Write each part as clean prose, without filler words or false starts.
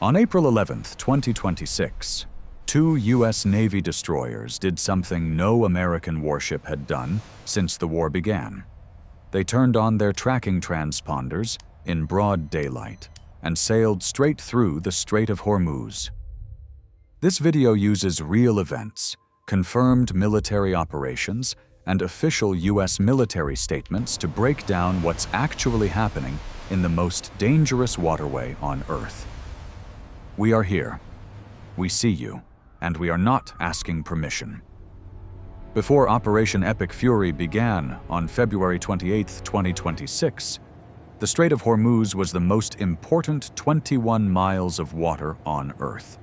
On April 11, 2026, two U.S. Navy destroyers did something no American warship had done since the war began. They turned on their tracking transponders in broad daylight and sailed straight through the Strait of Hormuz. This video uses real events, confirmed military operations, and official U.S. military statements to break down what's actually happening in the most dangerous waterway on Earth. We are here. We see you, and we are not asking permission. Before Operation Epic Fury began on February 28, 2026, the Strait of Hormuz was the most important 21 miles of water on Earth.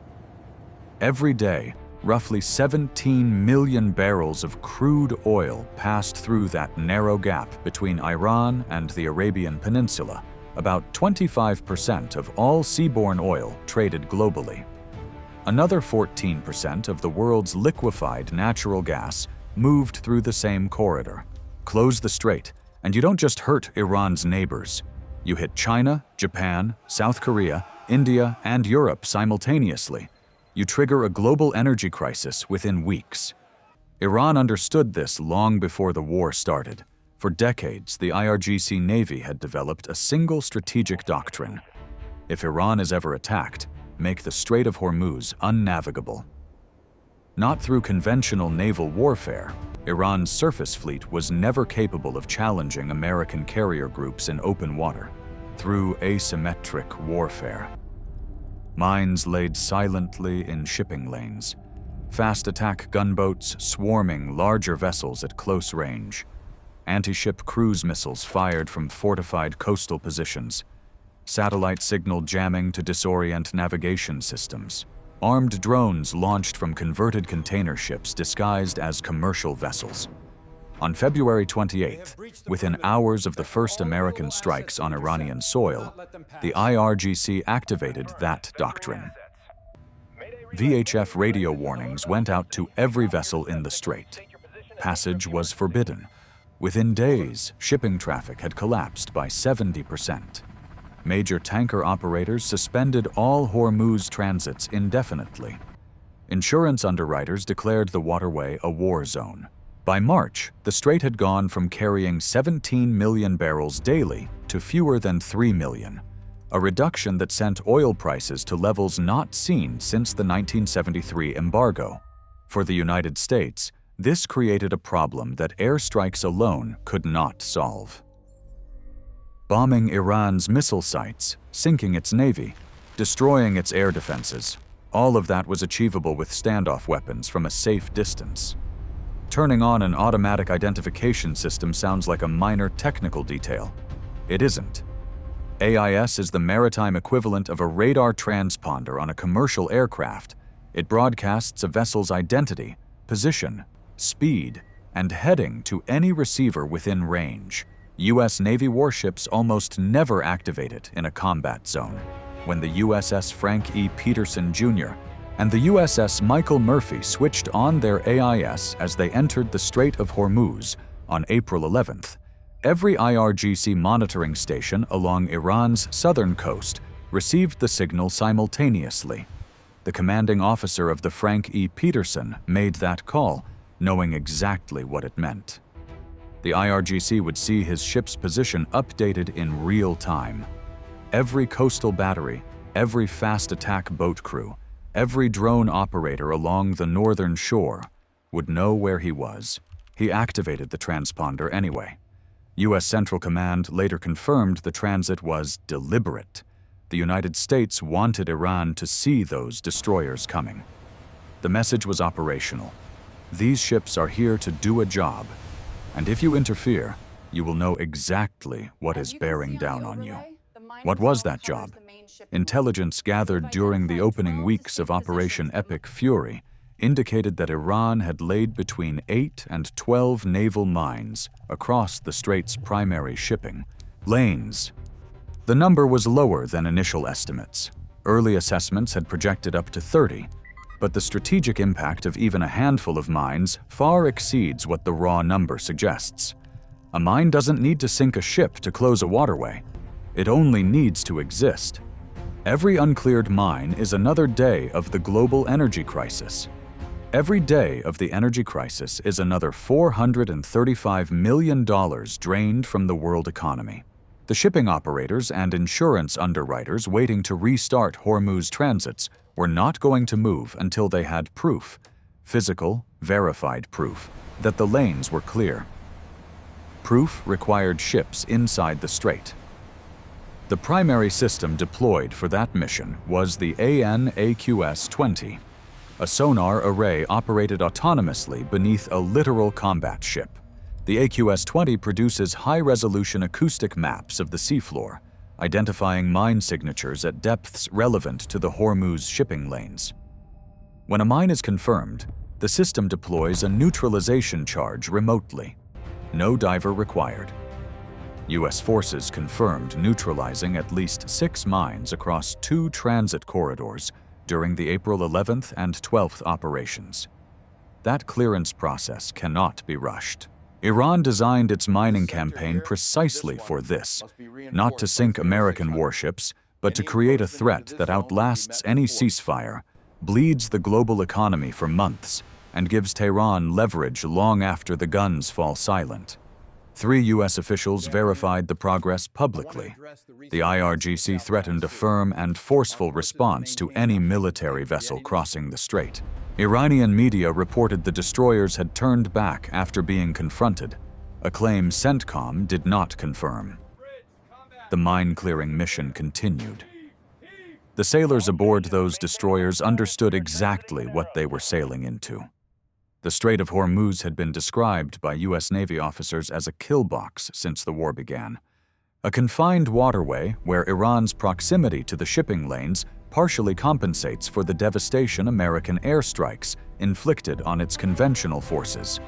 Every day, roughly 17 million barrels of crude oil passed through that narrow gap between Iran and the Arabian Peninsula, about 25% of all seaborne oil traded globally. Another 14% of the world's liquefied natural gas moved through the same corridor. Close the strait, and you don't just hurt Iran's neighbors. You hit China, Japan, South Korea, India, and Europe simultaneously. You trigger a global energy crisis within weeks. Iran understood this long before the war started. For decades, the IRGC Navy had developed a single strategic doctrine. If Iran is ever attacked, make the Strait of Hormuz unnavigable. Not through conventional naval warfare, Iran's surface fleet was never capable of challenging American carrier groups in open water. Through asymmetric warfare. Mines laid silently in shipping lanes. Fast attack gunboats swarming larger vessels at close range. Anti-ship cruise missiles fired from fortified coastal positions. Satellite signal jamming to disorient navigation systems. Armed drones launched from converted container ships disguised as commercial vessels. On February 28th, within hours of the first American strikes on Iranian soil, the IRGC activated that doctrine. VHF radio warnings went out to every vessel in the strait. Passage was forbidden. Within days, shipping traffic had collapsed by 70%. Major tanker operators suspended all Hormuz transits indefinitely. Insurance underwriters declared the waterway a war zone. By March, the strait had gone from carrying 17 million barrels daily to fewer than 3 million, a reduction that sent oil prices to levels not seen since the 1973 embargo. For the United States, this created a problem that airstrikes alone could not solve. Bombing Iran's missile sites, sinking its navy, destroying its air defenses, all of that was achievable with standoff weapons from a safe distance. Turning on an automatic identification system sounds like a minor technical detail. It isn't. AIS is the maritime equivalent of a radar transponder on a commercial aircraft. It broadcasts a vessel's identity, position, speed, and heading to any receiver within range. U.S. Navy warships almost never activate it in a combat zone. When the USS Frank E. Petersen Jr. and the USS Michael Murphy switched on their AIS as they entered the Strait of Hormuz on April 11th, every IRGC monitoring station along Iran's southern coast received the signal simultaneously. The commanding officer of the Frank E. Petersen made that call, knowing exactly what it meant. The IRGC would see his ship's position updated in real time. Every coastal battery, every fast attack boat crew, every drone operator along the northern shore would know where he was. He activated the transponder anyway. U.S. Central Command later confirmed the transit was deliberate. The United States wanted Iran to see those destroyers coming. The message was operational. These ships are here to do a job, and if you interfere, you will know exactly what is bearing down on you. What was that job? Intelligence gathered during the opening weeks of Operation Epic Fury indicated that Iran had laid between 8 and 12 naval mines across the strait's primary shipping lanes. The number was lower than initial estimates. Early assessments had projected up to 30, but the strategic impact of even a handful of mines far exceeds what the raw number suggests. A mine doesn't need to sink a ship to close a waterway. It only needs to exist. Every uncleared mine is another day of the global energy crisis. Every day of the energy crisis is another $435 million drained from the world economy. The shipping operators and insurance underwriters waiting to restart Hormuz transits were not going to move until they had proof, physical, verified proof, that the lanes were clear. Proof required ships inside the strait. The primary system deployed for that mission was the AN/AQS-20, a sonar array operated autonomously beneath a littoral combat ship. The AQS-20 produces high-resolution acoustic maps of the seafloor, identifying mine signatures at depths relevant to the Hormuz shipping lanes. When a mine is confirmed, the system deploys a neutralization charge remotely. No diver required. U.S. forces confirmed neutralizing at least 6 mines across 2 transit corridors during the April 11th and 12th operations. That clearance process cannot be rushed. Iran designed its mining campaign precisely for this, not to sink American warships, but to create a threat that outlasts any ceasefire, bleeds the global economy for months, and gives Tehran leverage long after the guns fall silent. 3 U.S. officials verified the progress publicly. The IRGC threatened a firm and forceful response to any military vessel crossing the strait. Iranian media reported the destroyers had turned back after being confronted, a claim CENTCOM did not confirm. The mine-clearing mission continued. The sailors aboard those destroyers understood exactly what they were sailing into. The Strait of Hormuz had been described by U.S. Navy officers as a kill box since the war began, a confined waterway where Iran's proximity to the shipping lanes partially compensates for the devastation American airstrikes inflicted on its conventional forces.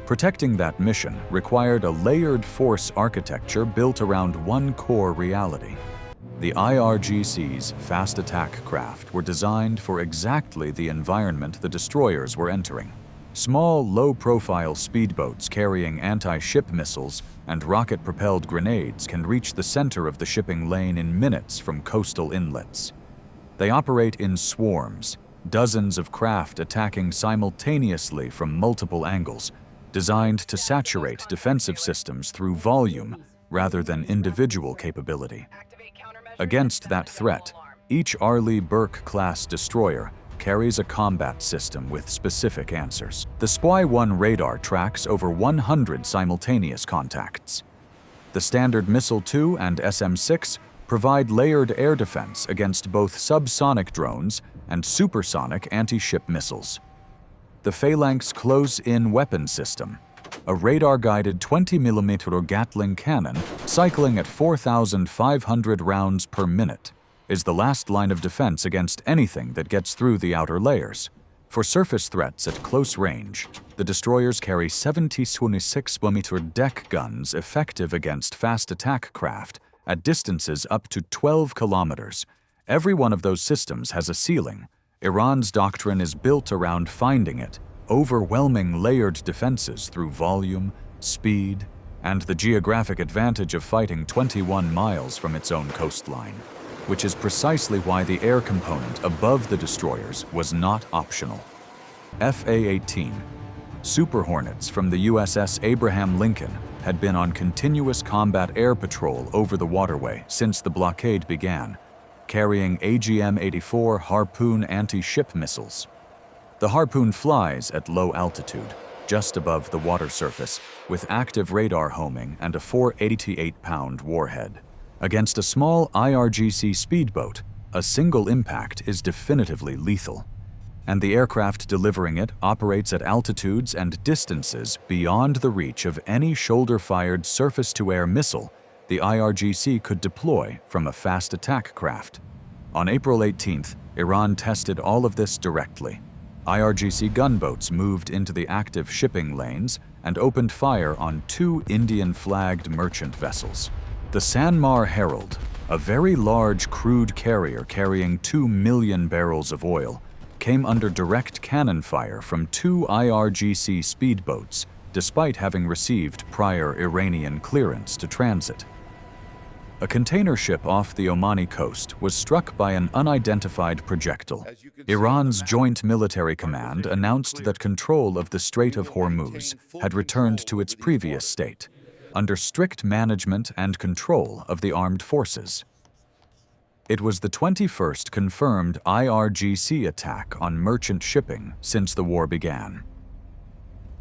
Protecting that mission required a layered force architecture built around one core reality. The IRGC's fast attack craft were designed for exactly the environment the destroyers were entering. Small, low-profile speedboats carrying anti-ship missiles and rocket-propelled grenades can reach the center of the shipping lane in minutes from coastal inlets. They operate in swarms, dozens of craft attacking simultaneously from multiple angles, designed to saturate defensive systems through volume rather than individual capability. Against that threat, each Arleigh Burke-class destroyer carries a combat system with specific answers. The Spy-1 radar tracks over 100 simultaneous contacts. The Standard Missile-2 and SM-6 provide layered air defense against both subsonic drones and supersonic anti-ship missiles. The Phalanx Close-In Weapon System, a radar-guided 20mm Gatling cannon cycling at 4,500 rounds per minute, is the last line of defense against anything that gets through the outer layers. For surface threats at close range, the destroyers carry 76mm deck guns effective against fast attack craft at distances up to 12 kilometers. Every one of those systems has a ceiling. Iran's doctrine is built around finding it, overwhelming layered defenses through volume, speed, and the geographic advantage of fighting 21 miles from its own coastline, which is precisely why the air component above the destroyers was not optional. FA-18, Super Hornets from the USS Abraham Lincoln had been on continuous combat air patrol over the waterway since the blockade began, carrying AGM-84 Harpoon anti-ship missiles. The Harpoon flies at low altitude, just above the water surface, with active radar homing and a 488-pound warhead. Against a small IRGC speedboat, a single impact is definitively lethal, and the aircraft delivering it operates at altitudes and distances beyond the reach of any shoulder-fired surface-to-air missile the IRGC could deploy from a fast attack craft. On April 18th, Iran tested all of this directly. IRGC gunboats moved into the active shipping lanes and opened fire on 2 Indian-flagged merchant vessels. The Sanmar Herald, a very large crude carrier carrying 2 million barrels of oil, came under direct cannon fire from 2 IRGC speedboats, despite having received prior Iranian clearance to transit. A container ship off the Omani coast was struck by an unidentified projectile. Iran's Joint Military Command announced that control of the Strait of Hormuz had returned to its previous state, under strict management and control of the armed forces. It was the 21st confirmed IRGC attack on merchant shipping since the war began.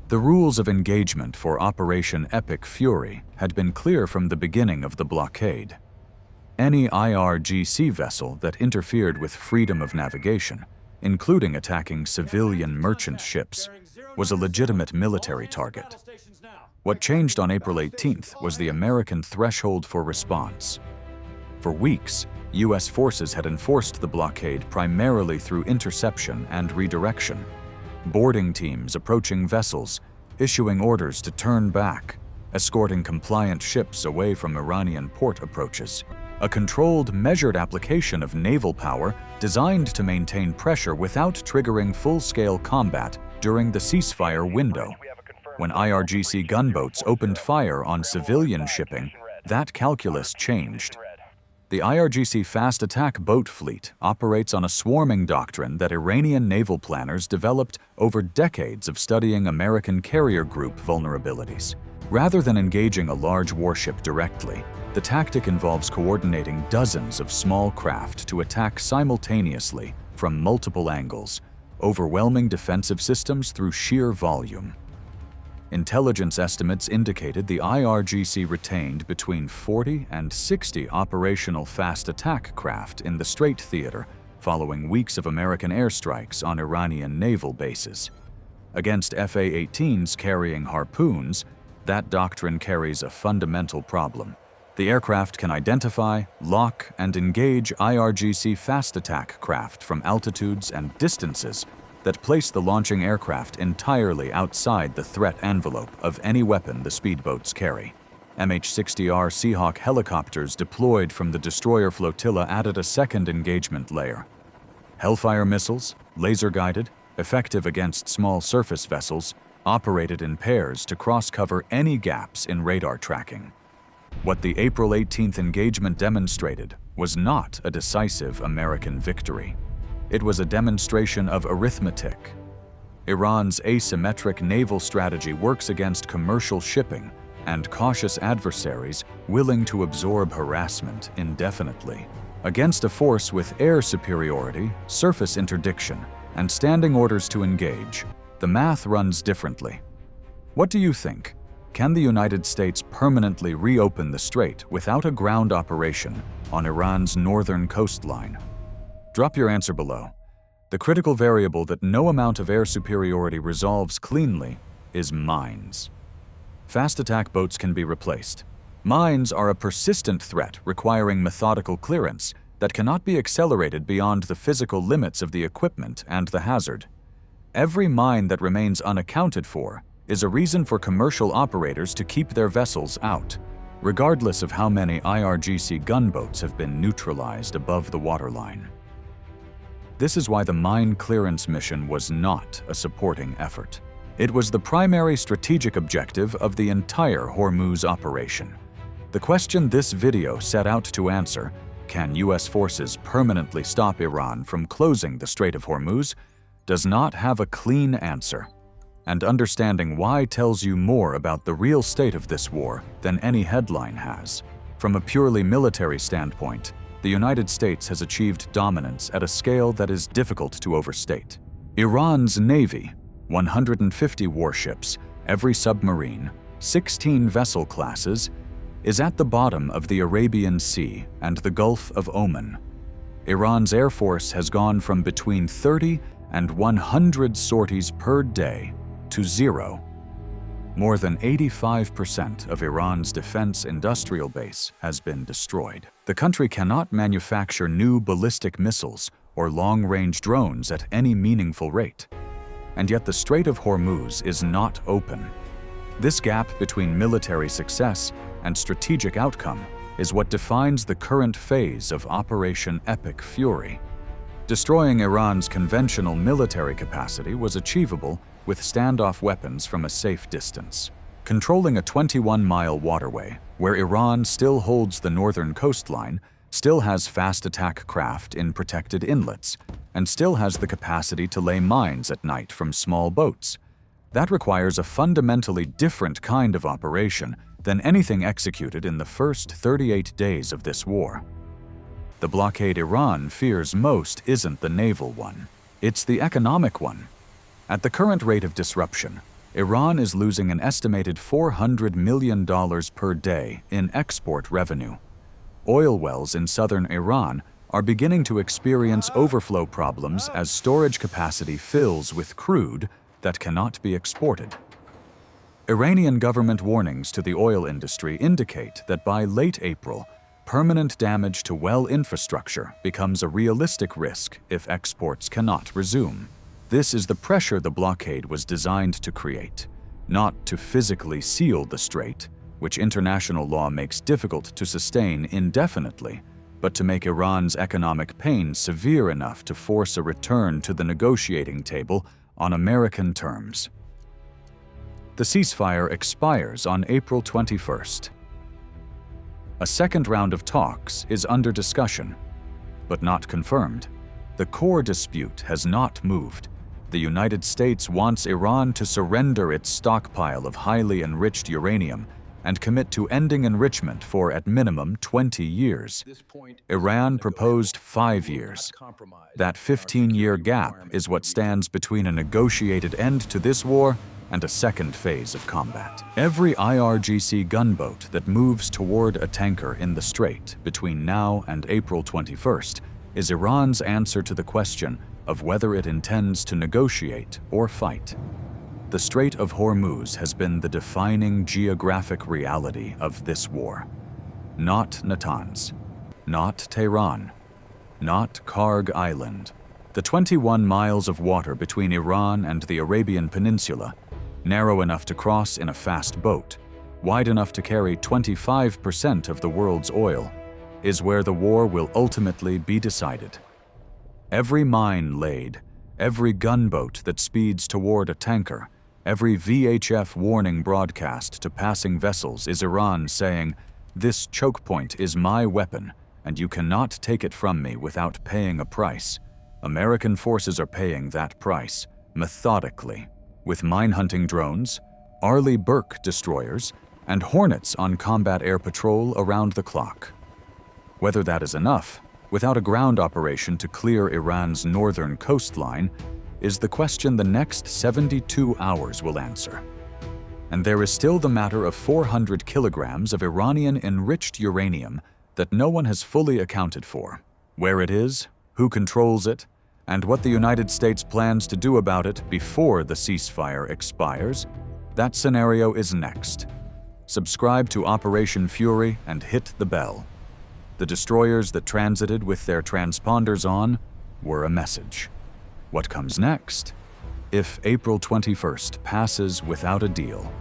The rules of engagement for Operation Epic Fury had been clear from the beginning of the blockade. Any IRGC vessel that interfered with freedom of navigation, including attacking civilian merchant ships, was a legitimate military target. What changed on April 18th was the American threshold for response. For weeks, U.S. forces had enforced the blockade primarily through interception and redirection. Boarding teams approaching vessels, issuing orders to turn back, escorting compliant ships away from Iranian port approaches. A controlled, measured application of naval power designed to maintain pressure without triggering full-scale combat during the ceasefire window. When IRGC gunboats opened fire on civilian shipping, that calculus changed. The IRGC fast attack boat fleet operates on a swarming doctrine that Iranian naval planners developed over decades of studying American carrier group vulnerabilities. Rather than engaging a large warship directly, the tactic involves coordinating dozens of small craft to attack simultaneously from multiple angles, overwhelming defensive systems through sheer volume. Intelligence estimates indicated the IRGC retained between 40 and 60 operational fast attack craft in the Strait theater following weeks of American airstrikes on Iranian naval bases. Against FA-18s carrying harpoons, that doctrine carries a fundamental problem. The aircraft can identify, lock, and engage IRGC fast attack craft from altitudes and distances that place the launching aircraft entirely outside the threat envelope of any weapon the speedboats carry. MH-60R Seahawk helicopters deployed from the destroyer flotilla added a second engagement layer. Hellfire missiles, laser-guided, effective against small surface vessels, operated in pairs to cross-cover any gaps in radar tracking. What the April 18th engagement demonstrated was not a decisive American victory. It was a demonstration of arithmetic. Iran's asymmetric naval strategy works against commercial shipping and cautious adversaries willing to absorb harassment indefinitely. Against a force with air superiority, surface interdiction, and standing orders to engage, the math runs differently. What do you think? Can the United States permanently reopen the strait without a ground operation on Iran's northern coastline? Drop your answer below. The critical variable that no amount of air superiority resolves cleanly is mines. Fast attack boats can be replaced. Mines are a persistent threat requiring methodical clearance that cannot be accelerated beyond the physical limits of the equipment and the hazard. Every mine that remains unaccounted for is a reason for commercial operators to keep their vessels out, regardless of how many IRGC gunboats have been neutralized above the waterline. This is why the mine clearance mission was not a supporting effort. It was the primary strategic objective of the entire Hormuz operation. The question this video set out to answer, can U.S. forces permanently stop Iran from closing the Strait of Hormuz, does not have a clean answer. And understanding why tells you more about the real state of this war than any headline has. From a purely military standpoint, the United States has achieved dominance at a scale that is difficult to overstate. Iran's Navy, 150 warships, every submarine, 16 vessel classes, is at the bottom of the Arabian Sea and the Gulf of Oman. Iran's Air Force has gone from between 30 and 100 sorties per day to 0. More than 85% of Iran's defense industrial base has been destroyed. The country cannot manufacture new ballistic missiles or long-range drones at any meaningful rate. And yet the Strait of Hormuz is not open. This gap between military success and strategic outcome is what defines the current phase of Operation Epic Fury. Destroying Iran's conventional military capacity was achievable with standoff weapons from a safe distance. Controlling a 21-mile waterway, where Iran still holds the northern coastline, still has fast attack craft in protected inlets, and still has the capacity to lay mines at night from small boats. That requires a fundamentally different kind of operation than anything executed in the first 38 days of this war. The blockade Iran fears most isn't the naval one, it's the economic one. At the current rate of disruption, Iran is losing an estimated $400 million per day in export revenue. Oil wells in southern Iran are beginning to experience overflow problems as storage capacity fills with crude that cannot be exported. Iranian government warnings to the oil industry indicate that by late April, permanent damage to well infrastructure becomes a realistic risk if exports cannot resume. This is the pressure the blockade was designed to create, not to physically seal the strait, which international law makes difficult to sustain indefinitely, but to make Iran's economic pain severe enough to force a return to the negotiating table on American terms. The ceasefire expires on April 21st. A second round of talks is under discussion, but not confirmed. The core dispute has not moved. The United States wants Iran to surrender its stockpile of highly enriched uranium and commit to ending enrichment for, at minimum, 20 years. Iran proposed 5 years. That 15-year gap is what stands between a negotiated end to this war and a second phase of combat. Every IRGC gunboat that moves toward a tanker in the strait between now and April 21st is Iran's answer to the question of whether it intends to negotiate or fight. The Strait of Hormuz has been the defining geographic reality of this war. Not Natanz, not Tehran, not Karg Island. The 21 miles of water between Iran and the Arabian Peninsula, narrow enough to cross in a fast boat, wide enough to carry 25% of the world's oil, is where the war will ultimately be decided. Every mine laid, every gunboat that speeds toward a tanker, every VHF warning broadcast to passing vessels is Iran saying, "This choke point is my weapon, and you cannot take it from me without paying a price." American forces are paying that price, methodically, with mine-hunting drones, Arleigh Burke destroyers, and Hornets on combat air patrol around the clock. Whether that is enough, without a ground operation to clear Iran's northern coastline, is the question the next 72 hours will answer. And there is still the matter of 400 kilograms of Iranian enriched uranium that no one has fully accounted for. Where it is, who controls it, and what the United States plans to do about it before the ceasefire expires, that scenario is next. Subscribe to Operation Fury and hit the bell. The destroyers that transited with their transponders on were a message. What comes next, if April 21st passes without a deal,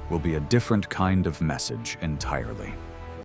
will be a different kind of message entirely.